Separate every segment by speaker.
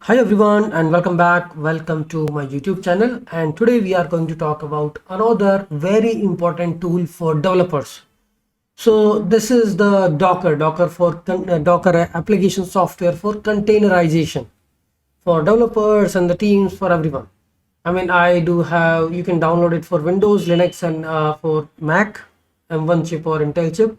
Speaker 1: Hi everyone and welcome back. Welcome to my YouTube channel, and today we are going to talk about another very important tool for developers. So this is the Docker for Docker application software for containerization for developers and the teams, for everyone. I mean, I do have, you can download it for Windows, Linux, and for Mac, M1 chip or Intel chip.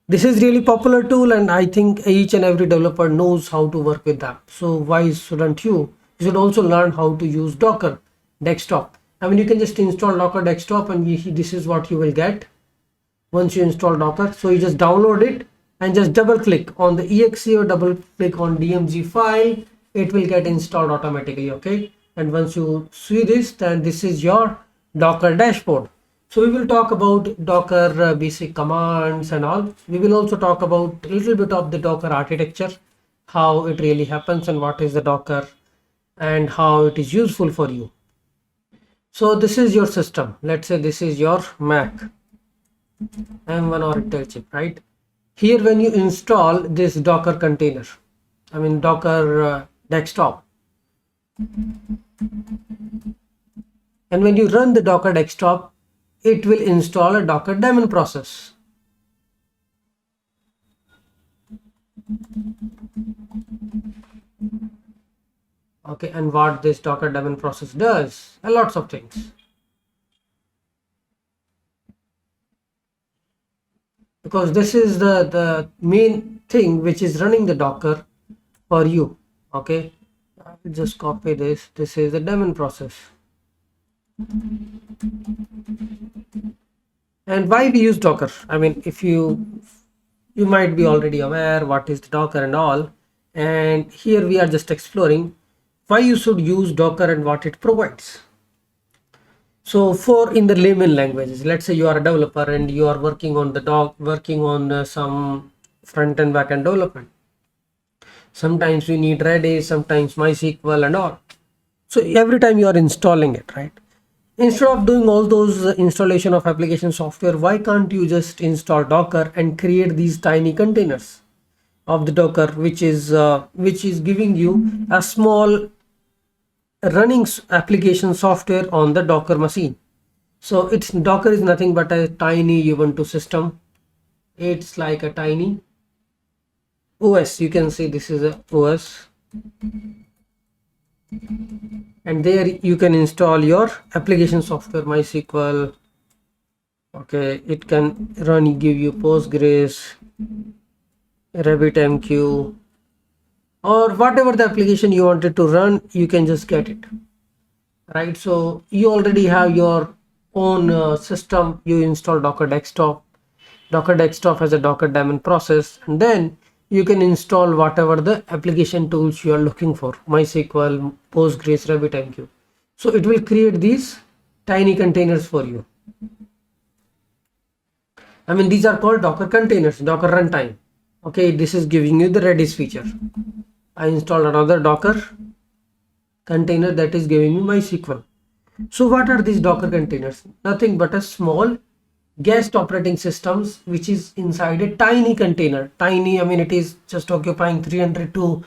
Speaker 1: This is really popular tool, and I think each and every developer knows how to work with that. So why shouldn't you? You should also learn how to use Docker desktop. I mean, you can just install Docker desktop, and this is what you will get once you install Docker. So you just download it and just double click on the exe or double click on DMG file. It will get installed automatically. Okay, and once you see this, then this is your Docker dashboard. So we will talk about Docker basic commands and all. We will also talk about a little bit of the Docker architecture, how it really happens and what is the Docker and how it is useful for you. So this is your system. Let's say this is your Mac, M1 or Intel chip, right? Here when you install this Docker container, I mean Docker desktop, and when you run the Docker desktop, it will install a Docker daemon process. Okay, and what this Docker daemon process does, lots of things. Because this is the main thing which is running the Docker for you. Okay, I will just copy this. This is the daemon process. And why we use Docker? I mean, if you might be already aware what is the Docker and all, and here we are just exploring why you should use Docker and what it provides. So for in the layman languages, let's say you are a developer and you are working on some front and back end development. Sometimes you need Redis, sometimes MySQL and all. So every time you are installing it, right? Instead of doing all those installation of application software, why can't you just install Docker and create these tiny containers of the Docker, which is giving you a small running application software on the Docker machine. So Docker is nothing but a tiny Ubuntu system. It's like a tiny OS. You can see this is a OS, and there you can install your application software, MySQL. Okay, it can give you Postgres, RabbitMQ, or whatever the application you wanted to run, you can just get it, right? So you already have your own system. You install Docker desktop. Docker desktop has a Docker daemon process, and then you can install whatever the application tools you are looking for, MySQL, Postgres, RabbitMQ. So it will create these tiny containers for you. I mean, these are called Docker containers, Docker runtime. Okay, this is giving you the Redis feature. I installed another Docker container that is giving me MySQL. So what are these Docker containers? Nothing but a small guest operating systems which is inside a tiny container. Tiny, I mean, it is just occupying 300 to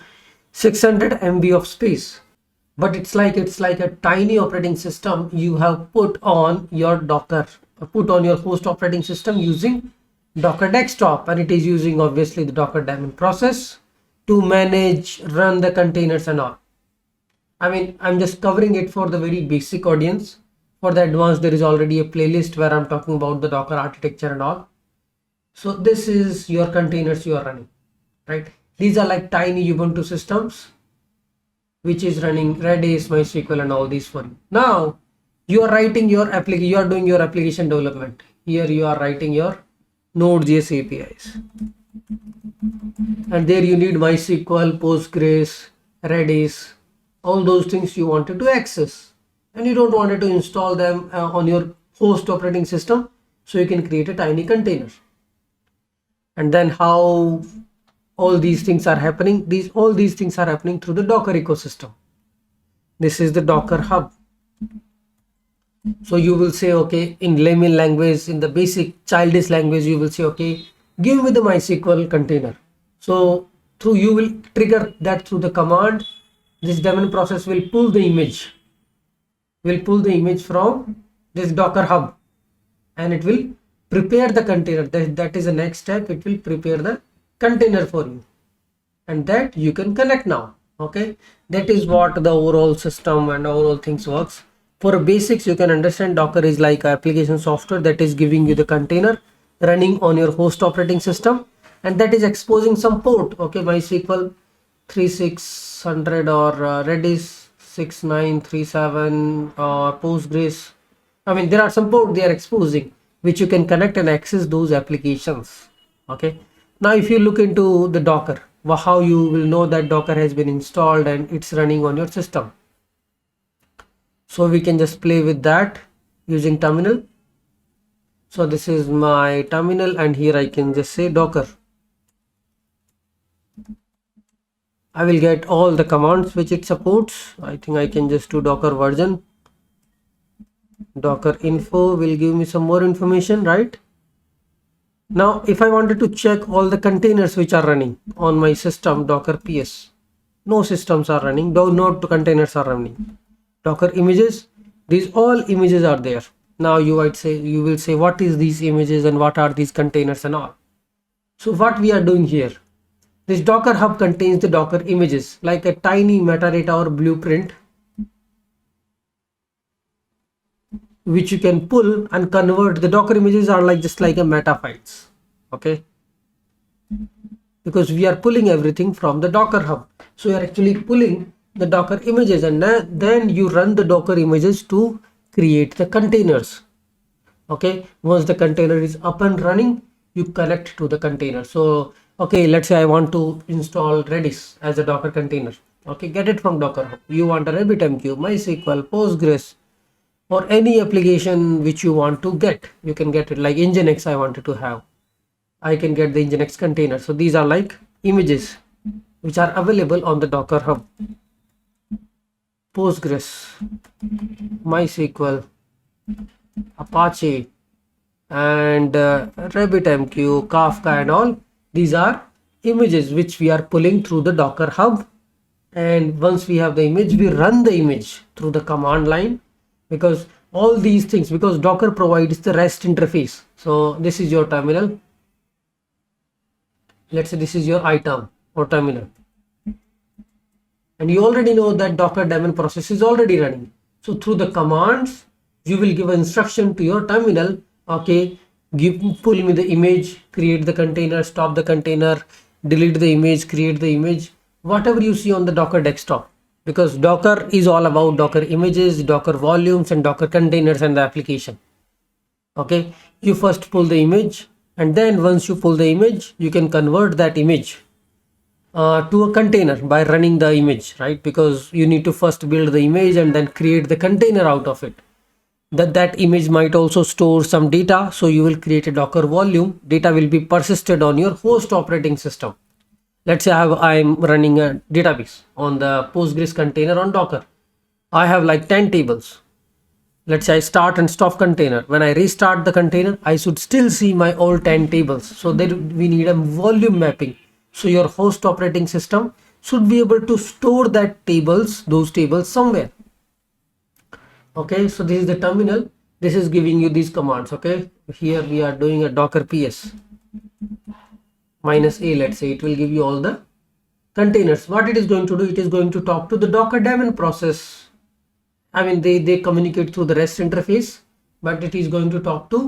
Speaker 1: 600 MB of space, but it's like a tiny operating system you have put on your host operating system using Docker desktop, and it is using obviously the Docker daemon process to manage, run the containers and all. I mean, I'm just covering it for the very basic audience. For the advanced, there is already a playlist where I'm talking about the Docker architecture and all. So this is your containers you are running, right? These are like tiny Ubuntu systems which is running Redis, MySQL and all these for you. Now you are writing your application, you are doing your application development. Here you are writing your Node.js APIs, and there you need MySQL, Postgres, Redis, all those things you wanted to access, and you don't want to install them on your host operating system. So you can create a tiny container. And then how all these things are happening? All these things are happening through the Docker ecosystem. This is the Docker hub. So you will say, okay, in layman language, in the basic childish language, you will say, okay, give me the MySQL container. So you will trigger that through the command this daemon process will pull the image from this Docker hub, and it will prepare the container. That is the next step. It will prepare the container for you, and that you can connect now. Okay, that is what the overall system and overall things works. For basics, you can understand Docker is like application software that is giving you the container running on your host operating system, and that is exposing some port. Okay, MySQL 3600 or Redis 6937 or Postgres. I mean, there are some port they are exposing which you can connect and access those applications. Okay, now if you look into the Docker, how you will know that Docker has been installed and it's running on your system. So we can just play with that using terminal. So this is my terminal, and here I can just say Docker. I will get all the commands which it supports. I think I can just do Docker version. Docker info will give me some more information, right? Now if I wanted to check all the containers which are running on my system, Docker ps, no systems are running, no containers are running. Docker images, these all images are there. Now you will say what is these images and what are these containers and all. So what we are doing here, this Docker hub contains the Docker images like a tiny metadata or blueprint which you can pull and convert. The Docker images are like just like a meta files. Okay, because we are pulling everything from the Docker hub, so you are actually pulling the Docker images, and then you run the Docker images to create the containers. Okay, once the container is up and running, you connect to the container. So okay, let's say I want to install Redis as a Docker container. Okay, get it from Docker hub. You want a RabbitMQ, MySQL, Postgres, or any application which you want to get, you can get it. Like Nginx I wanted to have, I can get the Nginx container. So these are like images which are available on the Docker hub. Postgres, MySQL, Apache, and RabbitMQ, Kafka and all. These are images which we are pulling through the Docker hub, and once we have the image, we run the image through the command line, because all these things, because Docker provides the REST interface. So this is your terminal. Let's say this is your item or terminal, and you already know that Docker daemon process is already running. So through the commands, you will give an instruction to your terminal. Okay, pull me the image, create the container, stop the container, delete the image, create the image, whatever you see on the Docker desktop. Because Docker is all about Docker images, Docker volumes, and Docker containers and the application. Okay, you first pull the image, and then once you pull the image, you can convert that image to a container by running the image, right? Because you need to first build the image and then create the container out of it. That image might also store some data, so you will create a Docker volume. Data will be persisted on your host operating system. Let's say I'm running a database on the Postgres container on Docker. I have like 10 tables. Let's say I start and stop container. When I restart the container, I should still see my all 10 tables. So then we need a volume mapping. So your host operating system should be able to store those tables somewhere. Okay, so this is the terminal. This is giving you these commands. Okay, here we are doing a Docker ps -a. Let's say it will give you all the containers. What it is going to do, it is going to talk to the Docker daemon process. I mean, they communicate through the REST interface, but it is going to talk to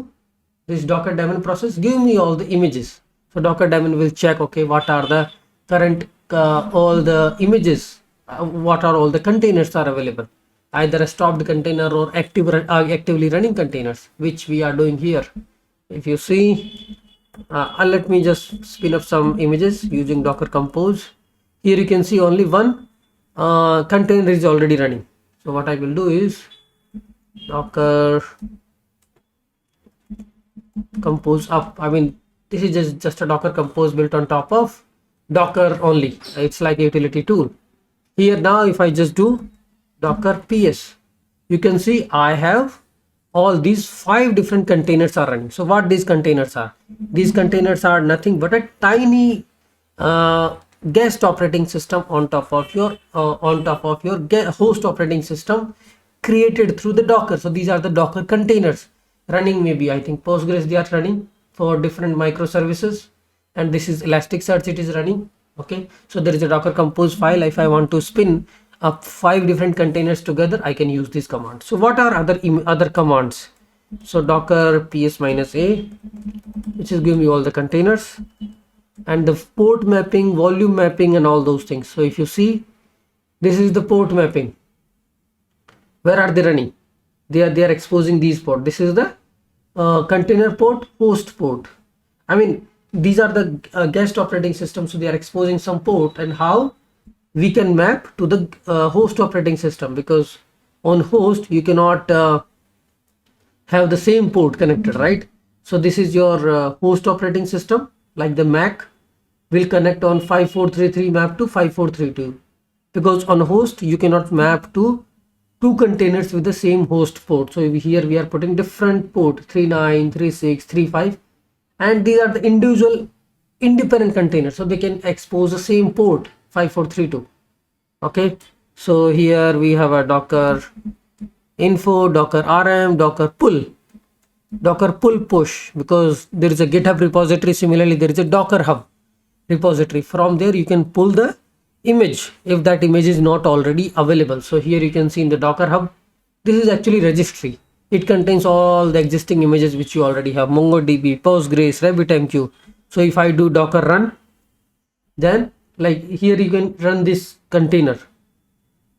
Speaker 1: this Docker daemon process. Give me all the images. So Docker daemon will check, okay, what are the current all the images, what are all the containers are available, either a stopped container or actively running containers, which we are doing here. If you see, let me just spin up some images using docker-compose. Here you can see only one container is already running. So what I will do is docker compose up. I mean, this is just a Docker compose built on top of Docker only. It's like a utility tool. Here now, if I just do Docker ps, you can see I have all these 5 different containers are running. So what these containers are? These containers are nothing but a tiny guest operating system on top of your host operating system created through the Docker. So these are the Docker containers running, maybe I think Postgres they are running for different microservices, and this is Elasticsearch it is running. Okay, so there is a Docker-compose file. If I want to spin up 5 different containers together, I can use this command. So what are other commands? So docker ps-a, which is giving me all the containers, and the port mapping, volume mapping, and all those things. So if you see, this is the port mapping. Where are they running? They are exposing these port. This is the container port, host port. I mean, these are the guest operating system, so they are exposing some port, and how we can map to the host operating system, because on host you cannot have the same port connected, right? So this is your host operating system, like the Mac will connect on 5433 map to 5432, because on host you cannot map to 2 containers with the same host port. So here we are putting different port 39, 36, 35, and these are the individual independent containers, so they can expose the same port 5432. Okay, so here we have a Docker info, Docker rm, Docker pull push, because there is a GitHub repository. Similarly, there is a Docker hub repository. From there you can pull the image if that image is not already available. So here you can see in the Docker hub, this is actually registry. It contains all the existing images which you already have: MongoDB, Postgres, RabbitMQ. So if I do Docker run, then like here you can run this container.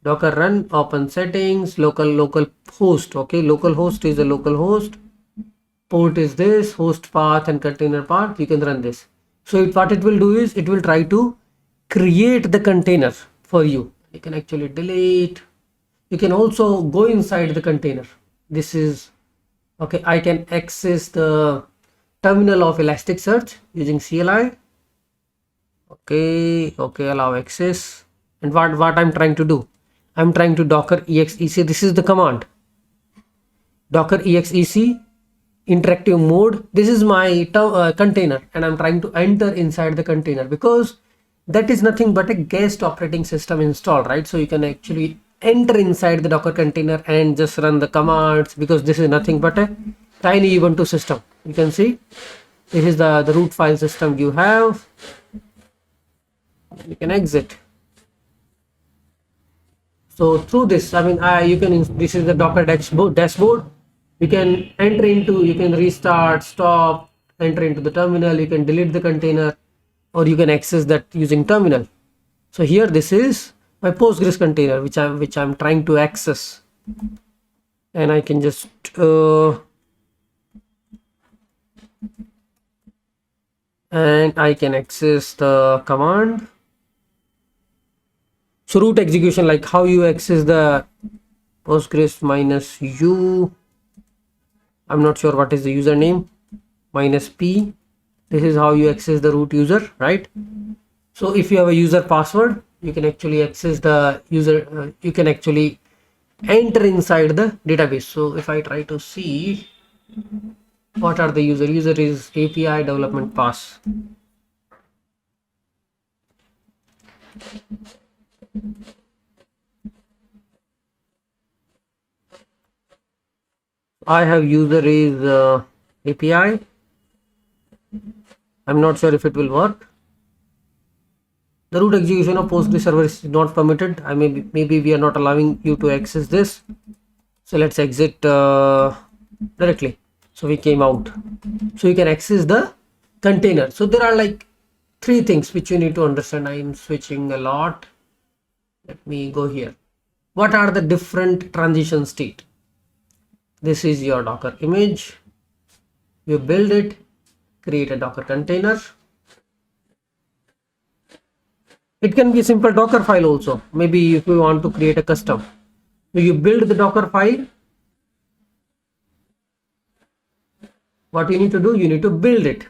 Speaker 1: Docker run, open settings, local host. Okay, local host is a local host, port is this, host path and container path. You can run this. So what it will do is it will try to create the container for you. You can actually delete. You can also go inside the container. This is okay. I can access the terminal of Elasticsearch using CLI. Okay, allow access. And what I'm trying to do, I'm trying to docker exec. This is the command, docker exec interactive mode. This is my container, and I'm trying to enter inside the container, because that is nothing but a guest operating system installed, right? So you can actually enter inside the Docker container and just run the commands, because this is nothing but a tiny Ubuntu system. You can see this is the root file system you have. You can exit. So through this, I mean, you can, this is the Docker dashboard. You can enter into, you can restart, stop, enter into the terminal. You can delete the container, or you can access that using terminal. So here, this is my Postgres container which I'm trying to access, and I can just and I can access the command. So root execution, like how you access the Postgres -u, I'm not sure what is the username, -p. This is how you access the root user, right? So if you have a user password, you can actually access the user, you can actually enter inside the database. So if I try to see what are the user is API development pass. I have user is API. I'm not sure if it will work. The root execution of Postgres server is not permitted. Maybe we are not allowing you to access this. So let's exit directly. So we came out. So you can access the container. So there are like 3 things which you need to understand. I am switching a lot. Let me go here. What are the different transition state? This is your Docker image. You build it, create a Docker container. It can be a simple Docker file also. Maybe if you want to create a custom. So you build the Docker file. What you need to do, you need to build it.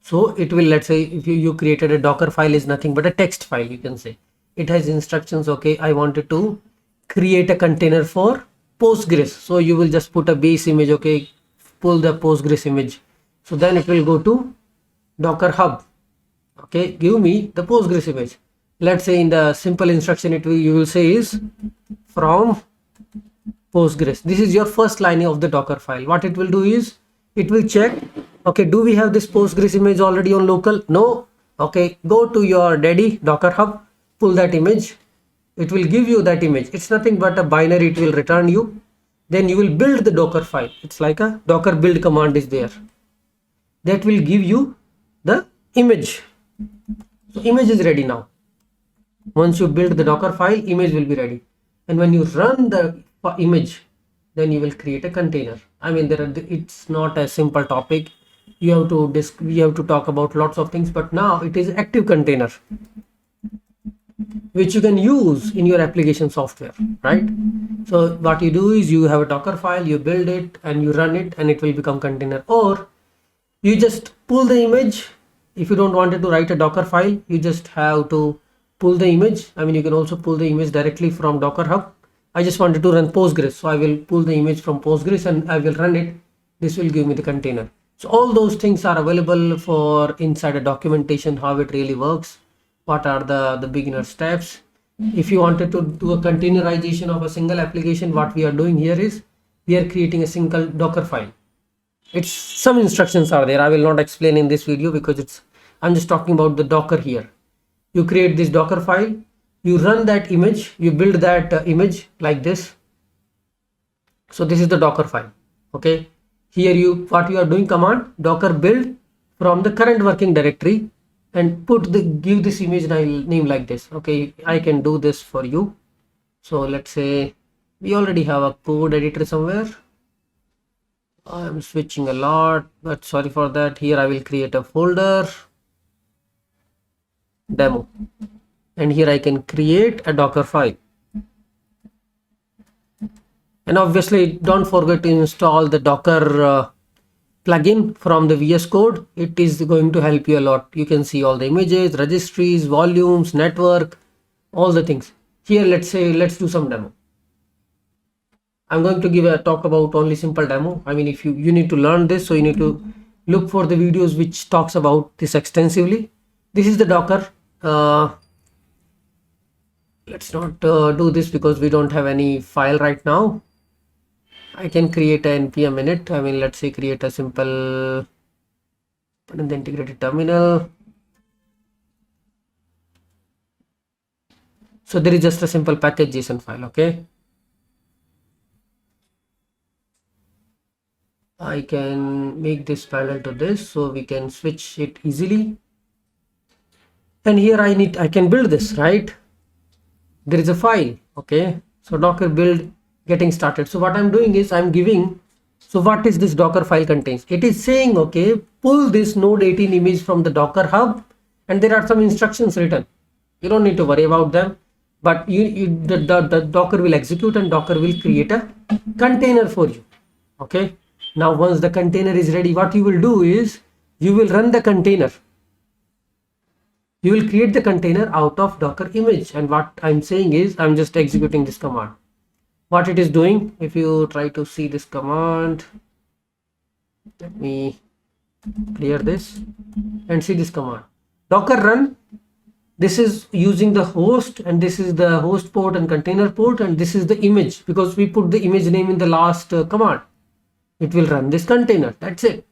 Speaker 1: So it will, let's say if you created a Docker file is nothing but a text file, you can say. It has instructions. Okay, I wanted to create a container for Postgres. So you will just put a base image. Okay, pull the Postgres image. So then it will go to Docker hub. Okay, give me the Postgres image. Let's say in the simple instruction you will say is from Postgres. This is your first line of the Docker file. What it will do is it will check, okay, do we have this Postgres image already on local? No. Okay, go to your daddy Docker Hub, pull that image. It will give you that image. It's nothing but a binary. It will return you. Then you will build the Docker file. It's like a Docker build command is there. That will give you the image. So image is ready now. Once you build the Docker file, image will be ready. And when you run the image, then you will create a container. I mean, it's not a simple topic. We have to talk about lots of things, but now it is active container, which you can use in your application software, right? So what you do is you have a Docker file, you build it and you run it, and it will become container. Or you just pull the image. If you don't want it to write a Docker file, you just have to pull the image. I mean, you can also pull the image directly from Docker Hub. I just wanted to run Postgres, so I will pull the image from Postgres and I will run it. This will give me the container. So all those things are available for inside a documentation, how it really works, what are the beginner steps. If you wanted to do a containerization of a single application, what we are doing here is we are creating a single Docker file. It's some instructions are there. I will not explain in this video because I'm just talking about the Docker here. You create this Docker file, you run that image, you build that image like this. So this is the Docker file. Okay, here what you are doing command docker build from the current working directory and give this image name like this. Okay, I can do this for you. So let's say we already have a code editor somewhere. I'm switching a lot, but sorry for that. Here I will create a folder demo, and here I can create a Docker file. And obviously don't forget to install the Docker plugin from the VS Code. It is going to help you a lot. You can see all the images, registries, volumes, network, all the things. Here let's do some demo. I'm going to talk about only simple demo. I mean, if you need to learn this, so you need to look for the videos which talks about this extensively. This is the Docker. Let's not do this because we don't have any file right now. I can create an npm init. I mean, let's say create a simple in the integrated terminal. So there is just a simple package JSON file. Okay, I can make this parallel to this so we can switch it easily. And here I can build this, right? There is a file. Okay, so Docker build getting started. So what I'm doing is I'm giving, so what is this Docker file contains? It is saying, okay, pull this node 18 image from the Docker Hub, and there are some instructions written. You don't need to worry about them, but the Docker will execute and Docker will create a container for you. Okay, now once the container is ready, what you will do is you will run the container. You will create the container out of Docker image, and what I'm saying is I'm just executing this command. What it is doing, if you try to see this command, let me clear this and see this command, docker run. This is using the host, and this is the host port and container port, and this is the image because we put the image name in the last command. It will run this container. That's it.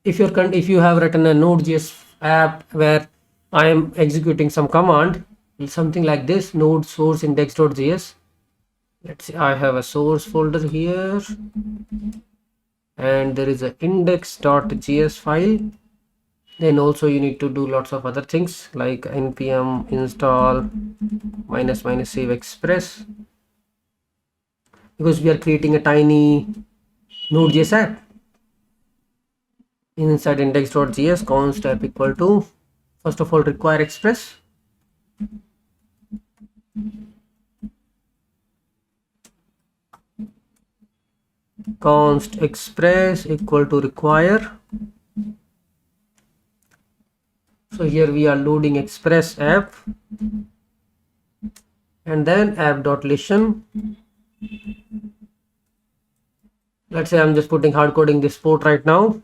Speaker 1: If you have written a Node.js app where I am executing some command, something like this, node source index.js. Let's see, I have a source folder here, and there is an index.js file. Then also you need to do lots of other things like npm install -- save express, because we are creating a tiny Node.js app. Inside index.js const app equal to, first of all, require express. Const express equal to require. So here we are loading express app, and then app.listen. Let's say I'm just putting hard coding this port right now,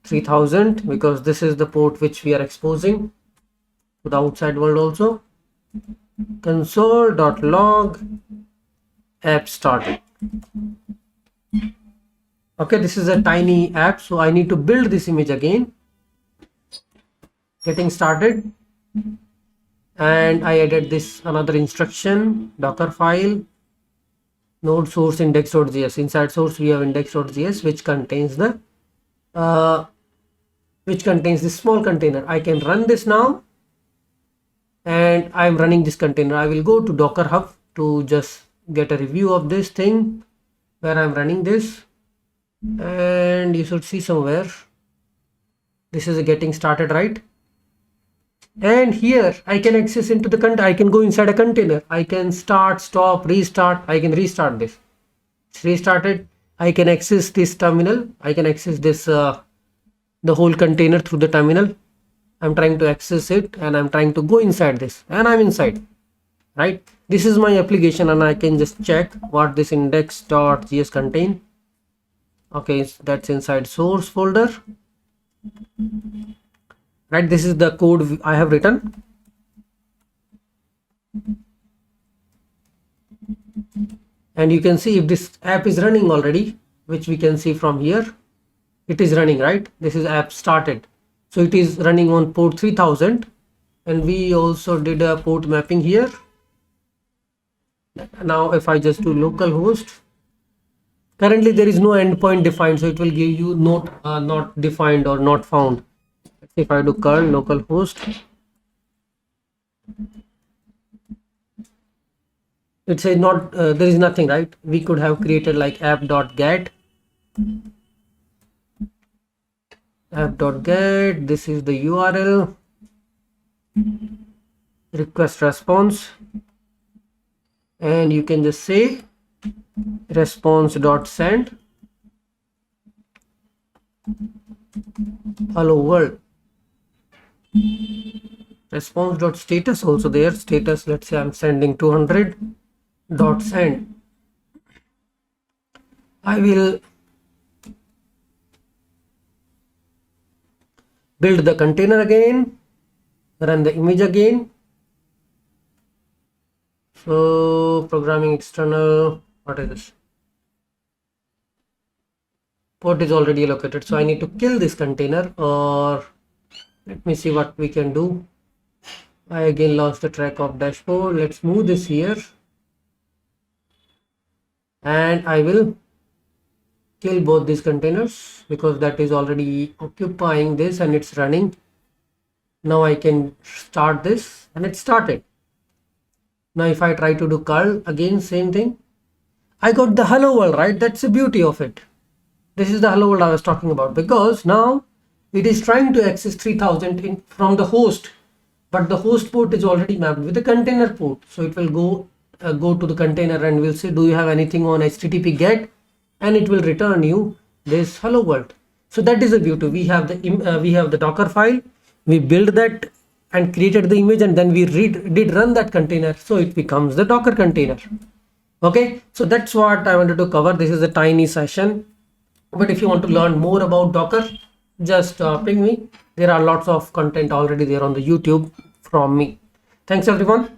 Speaker 1: 3000, because this is the port which we are exposing. to the outside world also. Console.log app started. Okay, this is a tiny app, so I need to build this image again. Getting started, and I added this another instruction, Dockerfile node source index.js. Inside source we have index.js, which contains the this small container. I can run this now, and I'm running this container. I will go to Docker Hub to just get a review of this thing where I'm running this, and you should see somewhere this is a getting started, right? And here I can access into the I can go inside a container. I can start, stop, restart. I can restart this. It's restarted. I can access this terminal. I can access this the whole container through the terminal. I'm trying to access it, and I'm trying to go inside this, and I'm inside, right? This is my application, and I can just check what this index.js contain. Okay, that's inside source folder, right? This is the code I have written. And you can see if this app is running already, which we can see from here. It is running, right? This is app started. So it is running on port 3000, and we also did a port mapping here. Now if I just do localhost, currently there is no endpoint defined, so it will give you not defined or not found. If I do curl localhost, it says not there is nothing, right? We could have created like app.get. App.get, this is the URL, request response, and you can just say response.send hello world. Response.status also there, status, let's say I'm sending 200.send. I will build the container again, run the image again. So programming external, what is this? Port is already allocated, so I need to kill this container, or let me see what we can do. I again lost the track of dashboard. Let's move this here, and I will kill both these containers because that is already occupying this and it's running. Now I can start this, and it started. Now if I try to do curl again, same thing. I got the hello world, right? That's the beauty of it. This is the hello world I was talking about, because now it is trying to access 3000 from the host, but the host port is already mapped with the container port. So it will go to the container and will say, do you have anything on HTTP GET? And it will return you this hello world. So that is the beauty. We have the Docker file. We build that and created the image, and then we did run that container, so it becomes the Docker container. Okay, so that's what I wanted to cover. This is a tiny session, but if you want to learn more about Docker, just ping me. There are lots of content already there on the YouTube from me. Thanks everyone.